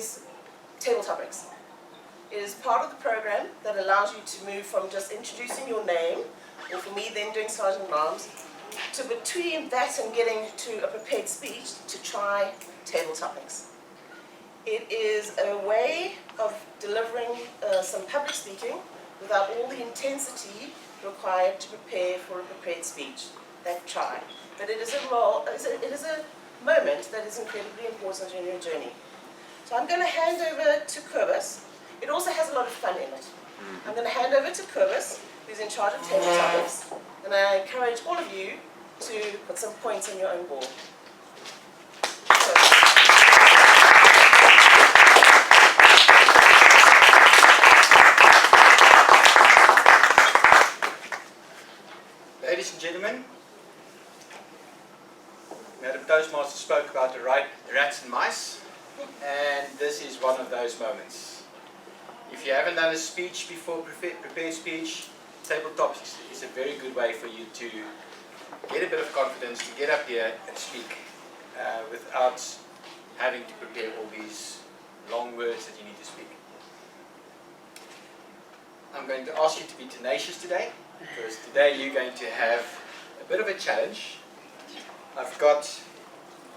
is table topics. It is part of the program that allows you to move from just introducing your name, or for me then doing Sergeant at Arms, to between that and getting to a prepared speech to try table topics. It is a way of delivering some public speaking without all the intensity required to prepare for a prepared speech, that try. But it is a role, it is a moment that is incredibly important in your journey. So I'm going to hand over to Kobus. It also has a lot of fun in it. I'm going to hand over to Kobus, who's in charge of table topics, and I encourage all of you to put some points on your own board. Ladies and gentlemen, Madam Toastmaster spoke about the rats and mice, and this is one of those moments. If you haven't done a speech before, prepared speech, table topics is a very good way for you to get a bit of confidence, to get up here and speak without having to prepare all these long words that you need to speak. I'm going to ask you to be tenacious today, because today you're going to have a bit of a challenge. I've got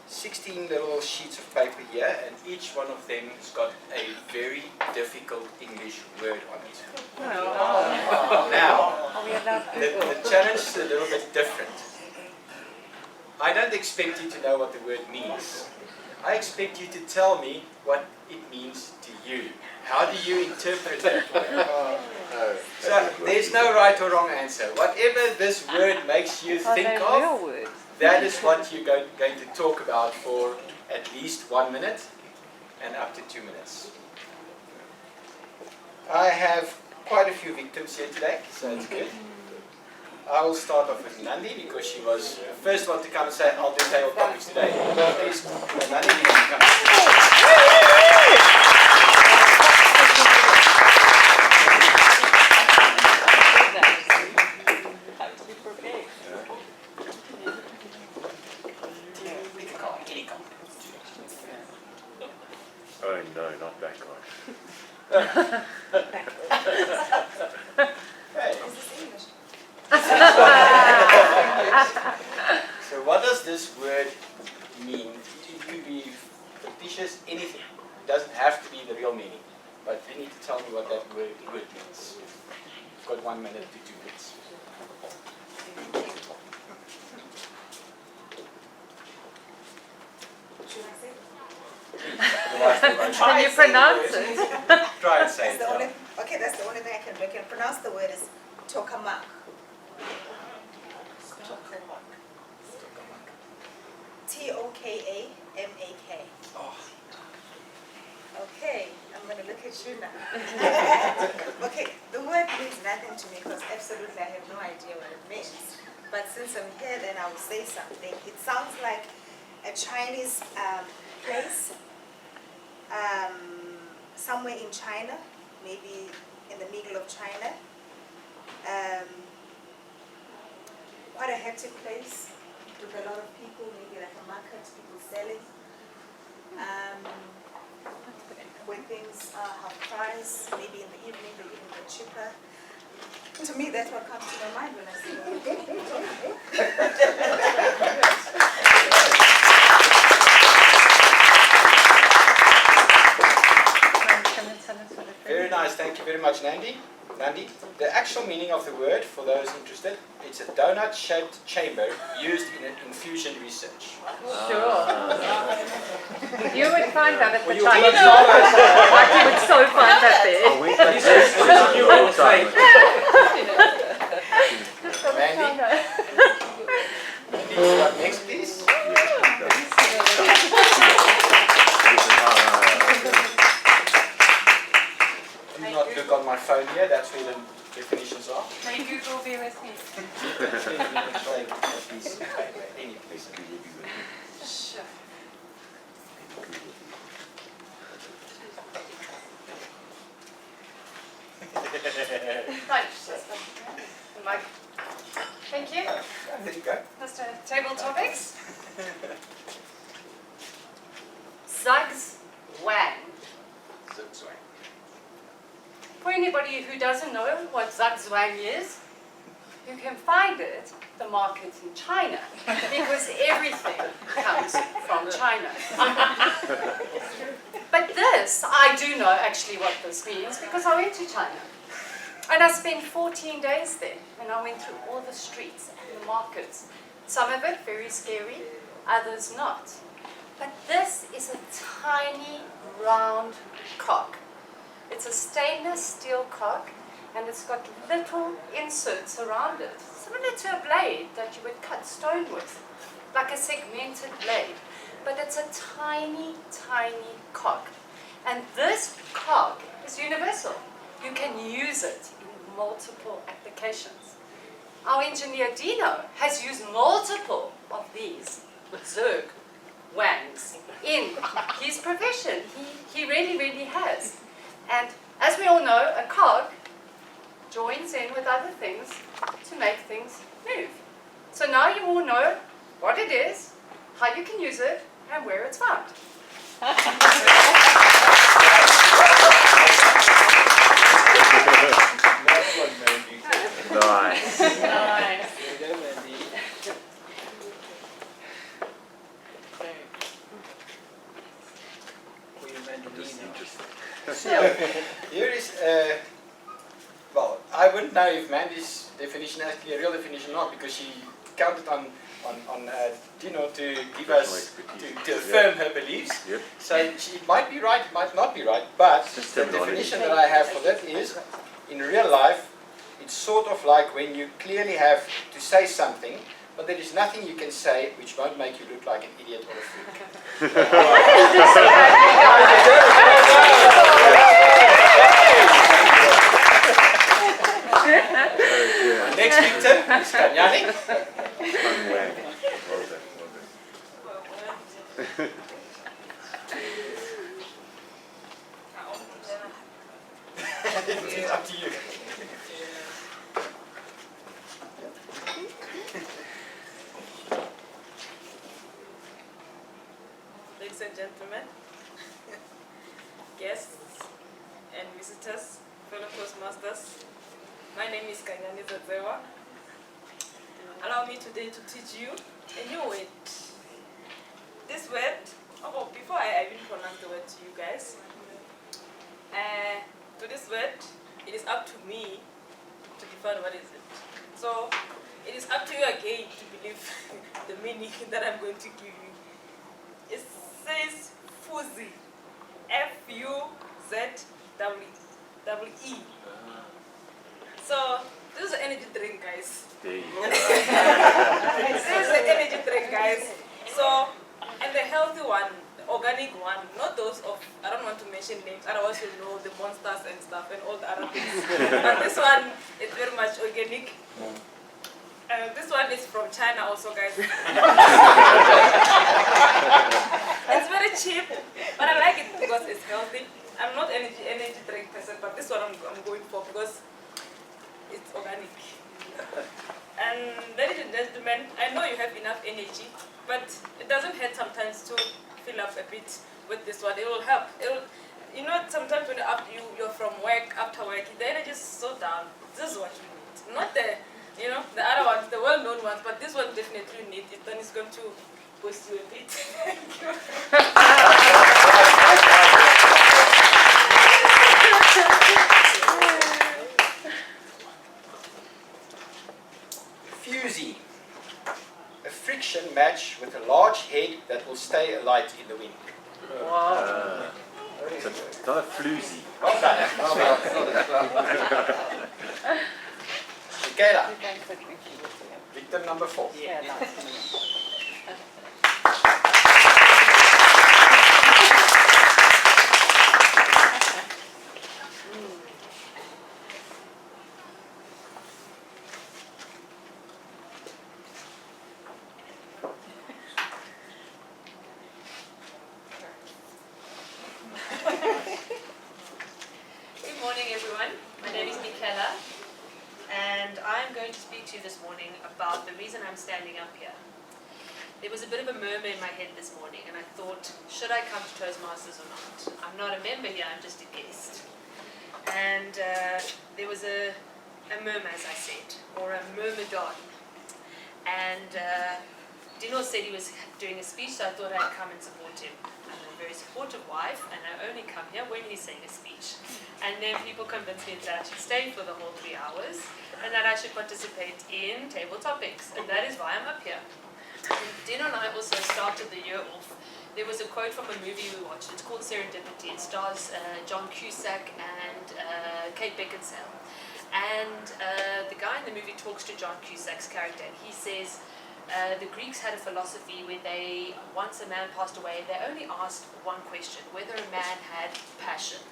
16 little sheets of paper here, and each one of them has got a very difficult English word on it. Now, the challenge is a little bit different. I don't expect you to know what the word means. I expect you to tell me what it means to you. How do you interpret that word? So there's no right or wrong answer. Whatever this word makes you think of, that is what you're going to talk about for at least 1 minute and up to 2 minutes. I have quite a few victims here today, so it's good. I will start off with Nandi, because she was the first one to come and say, I'll do table topics today. Please, Nandi, you can come. Oh no, not that guy. So what does this word mean? It could be fictitious, anything. It doesn't have to be the real meaning. But you need to tell me what that word means. You've got 1 minute to 2 minutes. Should I say it? Can you pronounce it? Try and say it. Okay, that's the only thing I can do. I can pronounce the word is tokamak. Tokamak. Oh. Okay, I'm going to look at you now. Okay, the word means nothing to me because absolutely I have no idea what it means. But since I'm here, then I will say something. It sounds like a Chinese place, somewhere in China, maybe in the middle of China. Quite a hectic place with a lot of people, maybe like a market, people selling. When things are half price, maybe in the evening they even get cheaper. To me, that's what comes to my mind when I see it. Very nice, thank you very much, Nandi. The actual meaning of the word, for those interested, it's a donut-shaped chamber used in infusion research. Sure. You would find that at the You Chinese will office. Like you would so find that there. Oh, we can Mandy? Mandy, you up next, please? Do not look on my phone here, that's where the definitions are. May Google be with me. Any place. Sure. Right. Mike. Thank you. There you go. Mr. Table Topics. Zugs Wang. anybody who doesn't know what zugzwang is, you can find it, the market in China, because everything comes from China. But this, I do know actually what this means, because I went to China. And I spent 14 days there, and I went through all the streets and the markets. Some of it very scary, others not. But this is a tiny, round cock. It's a stainless steel cock, and it's got little inserts around it, similar to a blade that you would cut stone with, like a segmented blade. But it's a tiny, tiny cock. And this cock is universal. You can use it in multiple applications. Our engineer Dino has used multiple of these zerg wangs in his profession. He really, really has. And as we all know, a cog joins in with other things to make things move. So now you all know what it is, how you can use it, and where it's found. Nice. Nice. Just interesting. So, here is, well, I wouldn't know if Mandy's definition is actually a real definition or not, because she counted on Dino to give us, to affirm her beliefs. Yep. So it might be right, it might not be right, but Just the terminology. definition that I have for that is, in real life, it's sort of like when you clearly have to say something, but there is nothing you can say which won't make you look like an idiot or a freak. Next victim is Kanyani. Unwang. Well done, well done. It's up to you. Ladies and gentlemen, guests and visitors, fellow Toastmasters, my name is Kanyani Zazewa. Allow me today to teach you a new word. This word, before I even pronounce the word to you guys, to this word, it is up to me to define what is it. So, it is up to you again to believe the meaning that I'm going to give you. It says fuzzy, F-U-Z-E-E. So, this is an energy drink, guys. There you go. This is an energy drink, guys. So, and the healthy one, the organic one, not those of, I don't want to mention names, otherwise you'll know the monsters and stuff and all the other things. But this one is very much organic. This one is from China also, guys. It's very cheap, but I like it because it's healthy. I'm not energy drink person, but this one I'm going for because it's organic. And ladies and gentlemen, I know you have enough energy, but it doesn't hurt sometimes to fill up a bit with this one. It will help. You know, sometimes when you're from work, after work, the energy is so down. This is what you need, not the other ones, the well-known ones, but this one definitely you need it. Then it's going to boost you a bit. Thank you. Fusee. A friction match with a large head that will stay alight in the wind. So it's not a floozy. Well done. Michaela, victim number 4. Yeah, nice. Good morning, everyone. My name is Michaela, and I'm going to speak to you this morning about the reason I'm standing up here. There was a bit of a murmur in my head this morning, and I thought, should I come to Toastmasters or not? I'm not a member here, I'm just a guest. and there was a murmur, as I said, or a myrmidon. And Dino said he was doing a speech, so I thought I'd come and support him. I'm a very supportive wife, and I only come here when he's saying a speech. And then people convinced me that I should stay for the whole 3 hours, and that I should participate in table topics, and that is why I'm up here. Dino and I also started the year off. There was a quote from a movie we watched. It's called Serendipity. It stars John Cusack and Kate Beckinsale. And the guy in the movie talks to John Cusack's character, and he says, the Greeks had a philosophy where they, once a man passed away, they only asked one question, whether a man had passion.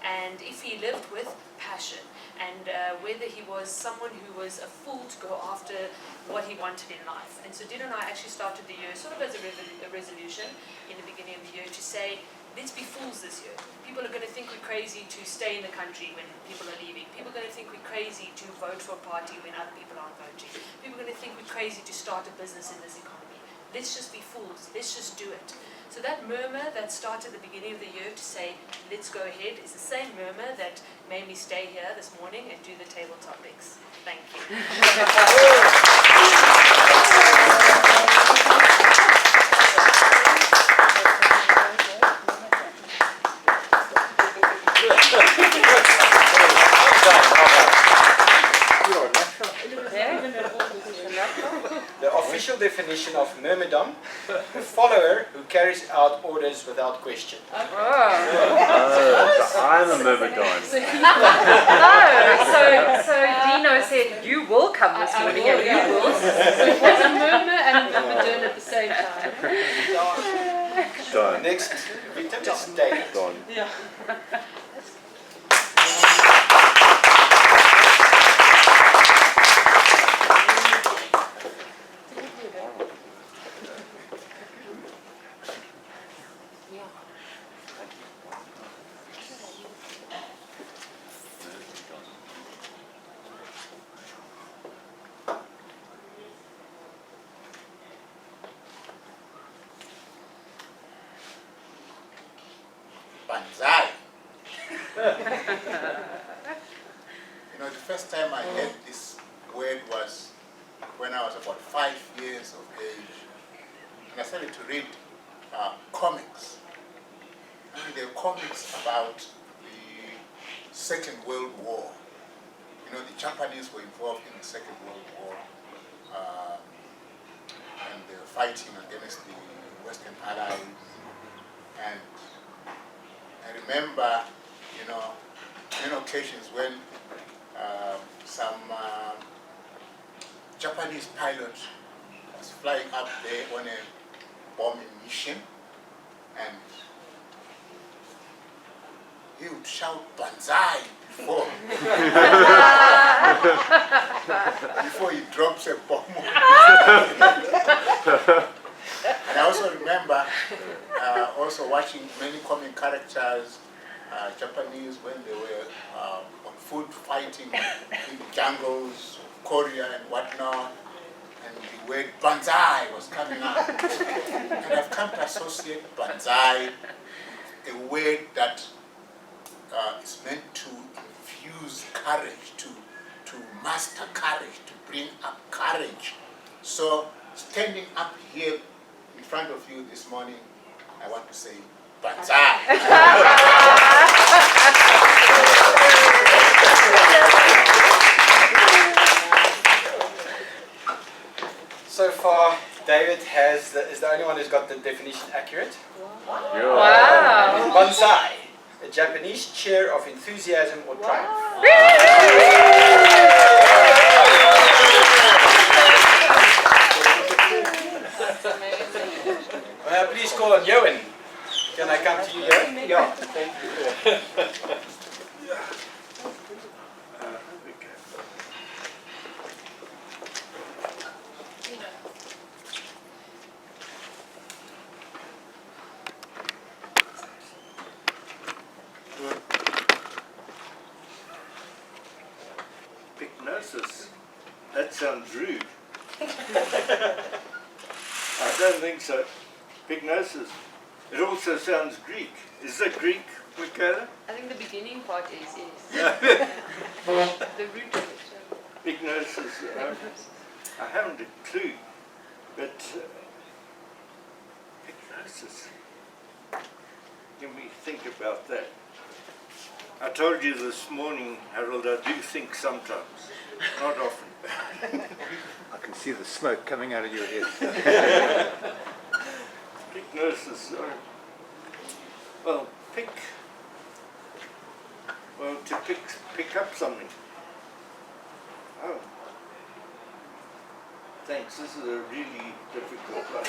And if he lived with passion, and whether he was someone who was a fool to go after what he wanted in life. And so Dino and I actually started the year sort of as a resolution in the beginning of the year to say, let's be fools this year. People are going to think we're crazy to stay in the country when people are leaving. People are going to think we're crazy to vote for a party when other people aren't voting. People are going to think we're crazy to start a business in this economy. Let's just be fools. Let's just do it. So that murmur that started at the beginning of the year to say, let's go ahead, is the same murmur that made me stay here this morning and do the table topics. Thank you. The official definition of myrmidon, a follower who carries out orders without question. I'm a myrmidon. No, so Dino said, you will come this morning and you will. It was a murmur and a myrmidon at the same time. Don. Next victim is David. Don. Yeah. Banzai. The first time I heard this word was when I was about 5 years of age. And I started to read comics. I mean, there were comics about the Second World War. The Japanese were involved in the Second World War. And they were fighting against the Western Allies. And I remember, many occasions when some Japanese pilot was flying up there on a bombing mission, and he would shout "Banzai" before he drops a bomb. And I also remember also watching many comic characters, Japanese, when they were on foot fighting in the jungles of Korea and whatnot, and the word Banzai was coming up. And I've come to associate Banzai with a word that is meant to infuse courage, to master courage, to bring up courage. So standing up here in front of you this morning, I want to say Banzai. So far, David is the only one who's got the definition accurate. Wow. Banzai, a Japanese cheer of enthusiasm or triumph. Please call on Johan. Can I come to you, Johan? Yeah, thank you. Pyknosis. That sounds rude. I don't think so. Pyknosis. It also sounds Greek. Is that Greek, Michaela? I think the beginning beginning part is the root of it. Big noses. I haven't a clue, but big noses. Let me think about that. I told you this morning, Harold, I do think sometimes, not often. I can see the smoke coming out of your head. Big noses. Well, to pick up something. Oh. Thanks, this is a really difficult one.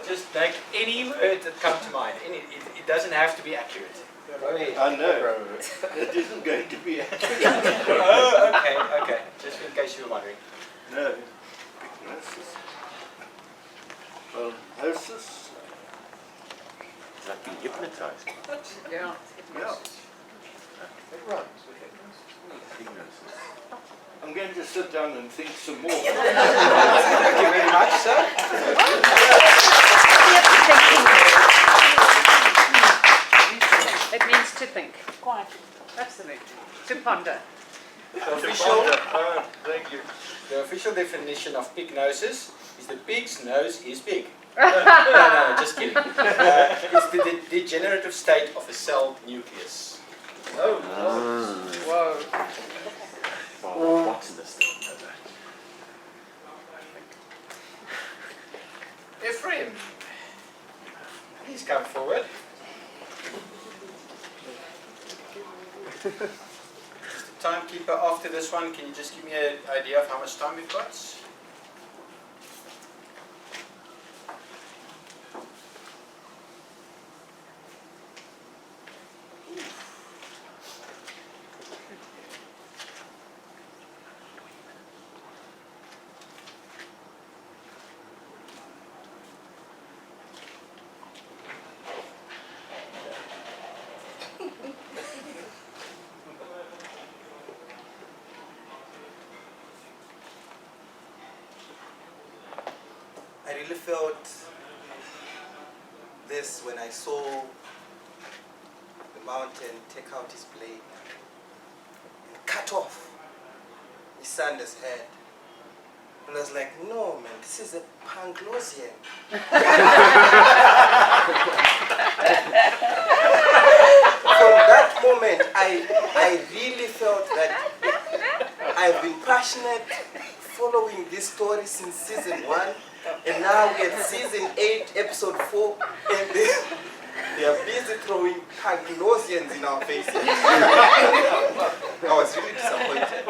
Just like any word that comes to mind. It doesn't have to be accurate. I know. It isn't going to be accurate. Oh, okay. Just in case you were wondering. No. Big noses. Well, noses. It's like being hypnotized. Yeah. Yeah. It runs with it. Big noses. I'm going to sit down and think some more. Thank you very much, sir. It means to think. Quite. Absolutely. To ponder. Thank you. The official definition of pig noses is the pig's nose is big. No, just kidding. It's the degenerative state of the cell nucleus. Oh, Whoa. Oh, botanist. Ephraim, please come forward. Mr. Timekeeper, after this one, can you just give me an idea of how much time we've got? I really felt this when I saw the mountain take out his blade and cut off Lysander's head. And I was like, no man, this is a Panglossian. From that moment, I really felt that I've been passionate following this story since season 1. And now we're at season 8, episode 4, and they are busy throwing Panglossians in our faces. I was really disappointed.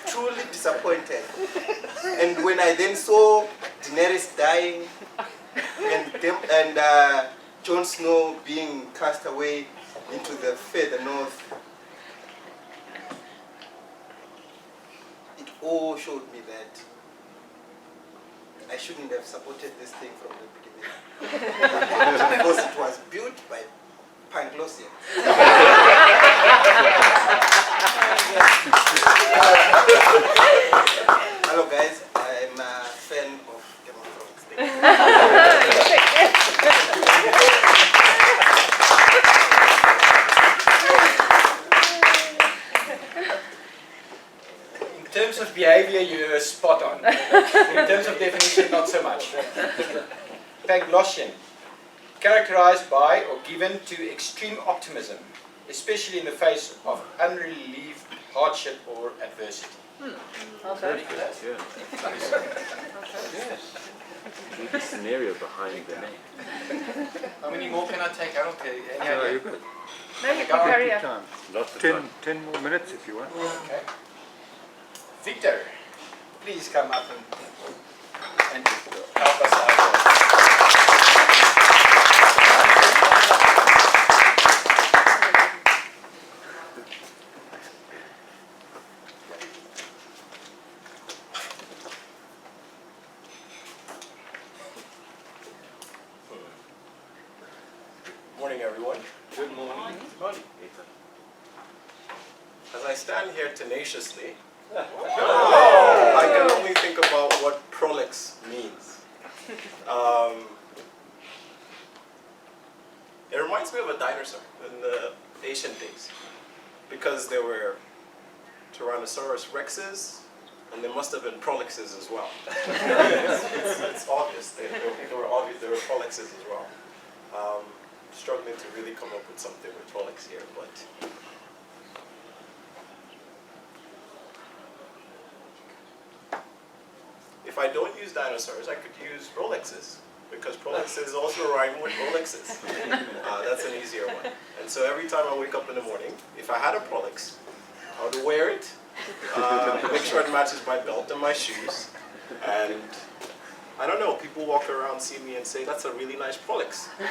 Truly disappointed. And when I then saw Daenerys dying and Jon Snow being cast away into the further north, it all showed me that I shouldn't have supported this thing from the beginning. Because it was built by Panglossians. Hello guys, I'm a fan of Game of Thrones. In terms of behavior, you're spot on. In terms of definition, not so much. Panglossian, characterized by or given to extreme optimism, especially in the face of unrelieved hardship or adversity. Very good, yeah. Yes. Read the scenario behind the name. How many more can I take? I don't care. Any No, idea? you're good. No, you can carry on. Time. Lots of 10, time. 10 more minutes if you want. Okay. Victor, please come up and help us out. Morning everyone. Good morning. Good morning. As I stand here tenaciously, I can only think about what prolix means. It reminds me of a dinosaur in the ancient days, because there were Tyrannosaurus rexes, and there must have been prolixes as well. it's obvious. They were obvious. There were prolixes as well. Struggling to really come up with something with prolix here, but if I don't use dinosaurs, I could use Rolexes, because prolixes also rhyme with Rolexes. That's an easier one. And so every time I wake up in the morning, if I had a prolix, I would wear it, make sure it matches my belt and my shoes, and I don't know, people walk around, see me and say, that's a really nice prolix. Yeah,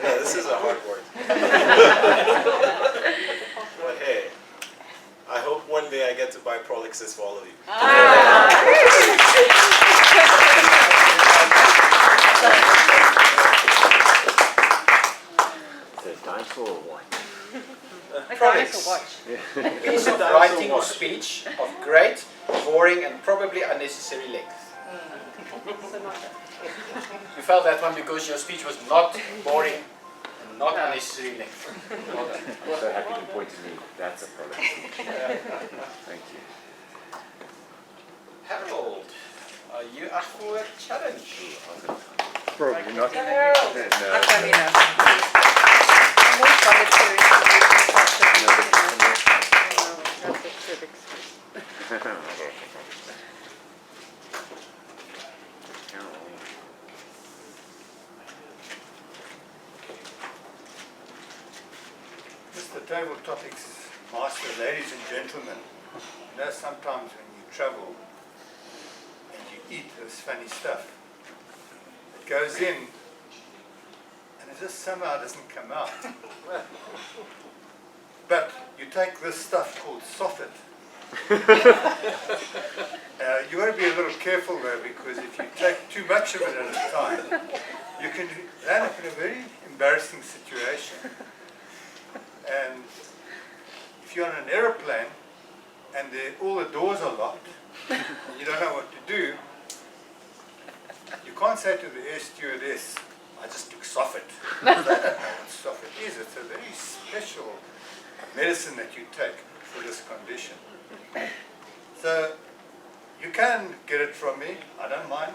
this is a hard word. But hey, I hope one day I get to buy prolixes for all of you. Is it a dinosaur or what? Prolix. Piece of writing or speech of great, boring, and probably unnecessary length. You felt that one because your speech was not boring and not unnecessary length. Well done. I'm so happy to point to me. That's a problem. Thank you. Harold, are you up for a challenge? Probably not. Harold. No. More solitary. Mr. Table Topics Master, ladies and gentlemen, you know sometimes when you travel and you eat this funny stuff, it goes in and it just somehow doesn't come out. But you take this stuff called soffit. You want to be a little careful though, because if you take too much of it at a time, you can land up in a very embarrassing situation. And if you're on an aeroplane and all the doors are locked and you don't know what to do, you can't say to the air stewardess, I just took soffit. They don't know what soffit is. It's a very special medicine that you take for this condition. So you can get it from me, I don't mind.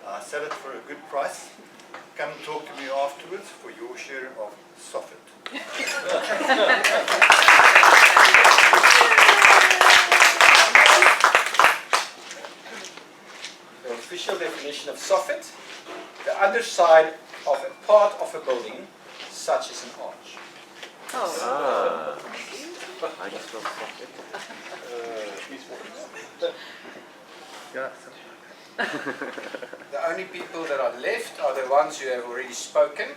I sell it for a good price. Come and talk to me afterwards for your share of soffit. The official definition of soffit: the underside of a part of a building, such as an arch. Ah. I just felt soffit. Yeah. The only people that are left are the ones who have already spoken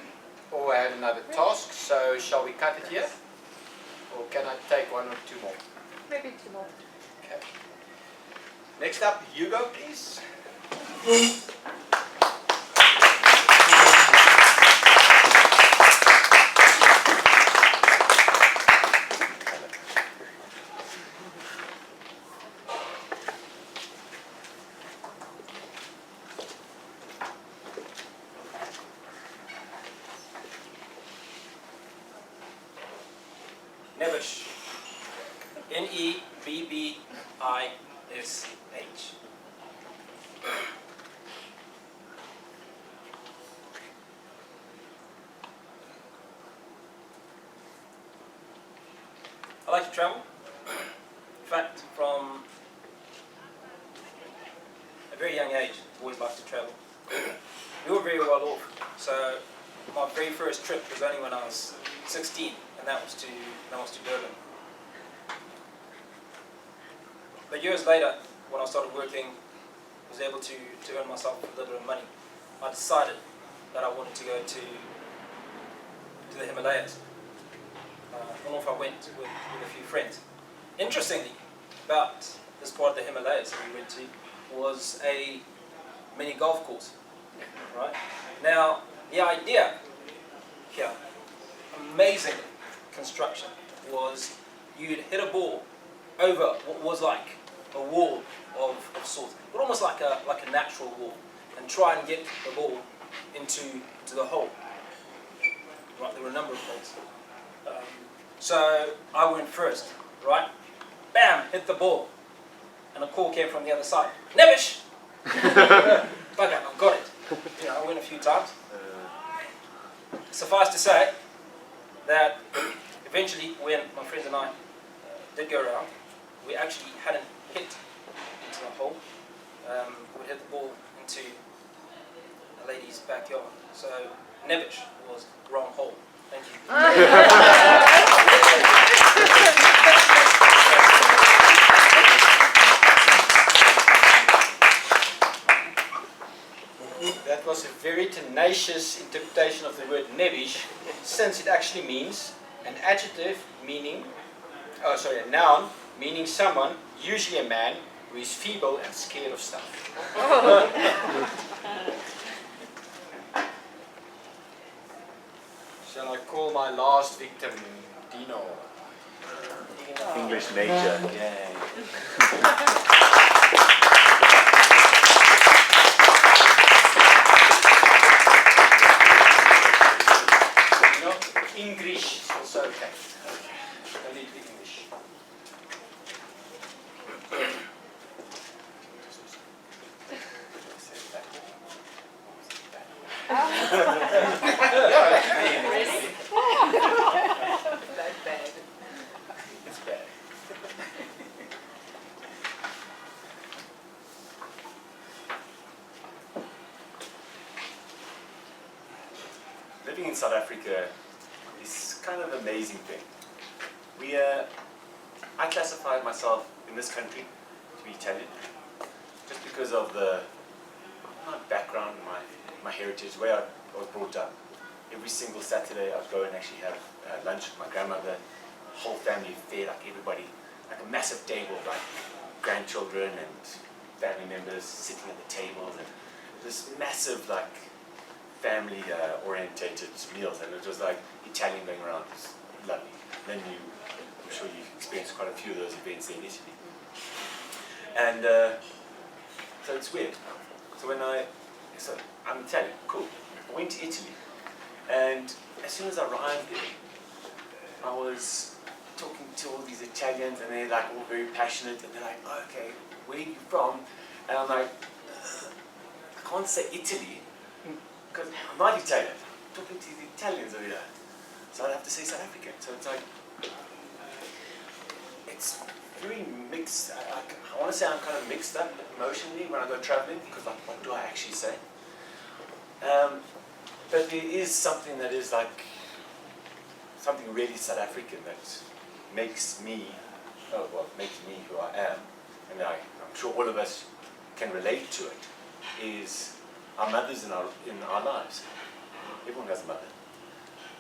or had another task. So shall we cut it here? Or can I take one or two more? Maybe two more. Okay. Next up, Hugo, please. Nebbish. Nebbish. I like to travel. In fact, from a very young age, I've always liked to travel. We were very well off, so my very first trip was only when I was 16, and that was to Durban. But years later, when I started working, I was able to earn myself a little bit of money. I decided that I wanted to go to the Himalayas. And off I went with a few friends. Interestingly, about this part of the Himalayas that we went to was a mini golf course. Right? Now, the idea here, amazing construction, was you'd hit a ball over what was like a wall of sorts, but almost like a natural wall, and try and get the ball into into the hole. Right, there were a number of holes. So I went first, right? Bam, hit the ball. And a call came from the other side. Nebish! Bugger, I've got it. You know, I went a few times. Suffice to say that eventually, when my friends and I did go around, we actually hadn't hit into the hole. We hit the ball into a lady's backyard. So Nebish was the wrong hole. Thank you. That was a very tenacious interpretation of the word nebish, since it actually means an adjective meaning, a noun meaning someone, usually a man, who is feeble and scared of stuff. Shall I call my last victim, Dino? English major. Yay. English is also okay. Don't need to be English. It's bad. Living in South Africa is kind of an amazing thing. I classify myself in this country to be Italian, just because of my background, my heritage, where I was brought up. Every single Saturday I'd go and actually have lunch with my grandmother, whole family affair, like everybody, like a massive table of like grandchildren and family members sitting at the tables, and this massive like family orientated meals, and it was like Italian going around. It was lovely. Then I'm sure you experienced quite a few of those events in Italy. And so it's weird. So I'm Italian, cool. I went to Italy, and as soon as I arrived there, I was talking to all these Italians, and they're like all very passionate, and they're like, oh, okay, where are you from? And I'm like, I can't say Italy, because I'm not Italian. I'm talking to the Italians over here. So I'd have to say South African. So it's like, it's very mixed. I want to say I'm kind of mixed up emotionally when I go traveling, because like, what do I actually say? But there is something that is like, something really South African that makes me who I am, and I'm sure all of us can relate to it, is our mothers in our lives. Everyone has a mother.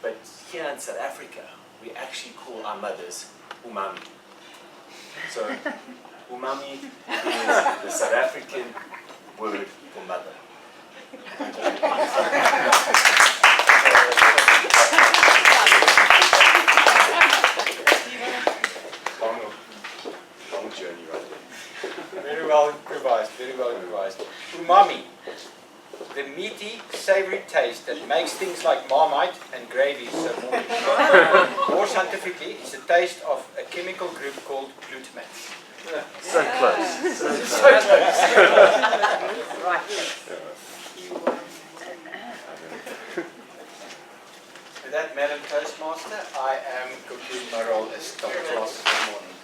But here in South Africa, we actually call our mothers umami. So umami is the South African word for mother. Long journey right there. Very well improvised, very well improvised. Umami, the meaty, savory taste that makes things like Marmite and gravy so more. More scientifically, it's the taste of a chemical group called glutamates. So close. So close. Right. With that, Madam Toastmaster, I am concluding my role as top class this morning.